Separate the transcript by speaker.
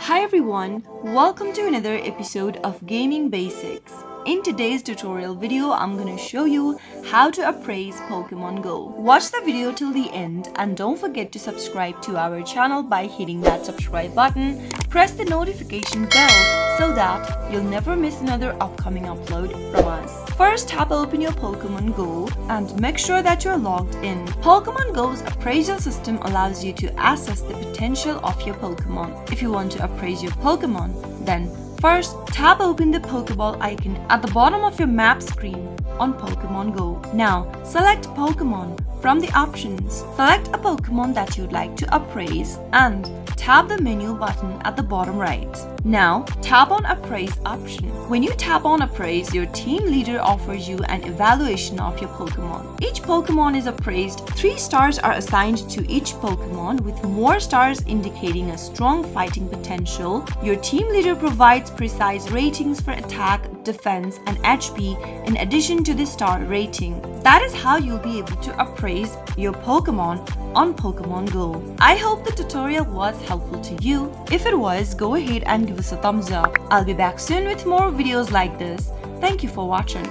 Speaker 1: Hi everyone, welcome to another episode of Gaming Basics. In today's tutorial video, I'm gonna show you how to appraise Pokemon Go. Watch the video till the end and don't forget to subscribe to our channel by hitting that subscribe button. Press the notification bell so that you'll never miss another upcoming upload from us. First, tap open your Pokemon Go and make sure that you're logged in. Pokemon Go's appraisal system allows you to assess the potential of your Pokemon. If you want to appraise your Pokemon, then first, tap open the Pokeball icon at the bottom of your map screen on Pokemon Go. Now, select Pokemon from the options. Select a Pokemon that you'd like to appraise and tap the menu button at the bottom right. Now, tap on Appraise option. When you tap on Appraise, your team leader offers you an evaluation of your Pokemon. Each Pokemon is appraised. 3 stars are assigned to each Pokemon, with more stars indicating a strong fighting potential. Your team leader provides precise ratings for attack, defense, and HP in addition to the star rating. That is how you'll be able to appraise your Pokemon on Pokemon Go. I hope the tutorial was helpful to you. If it was, go ahead and give us a thumbs up. I'll be back soon with more videos like this. Thank you for watching.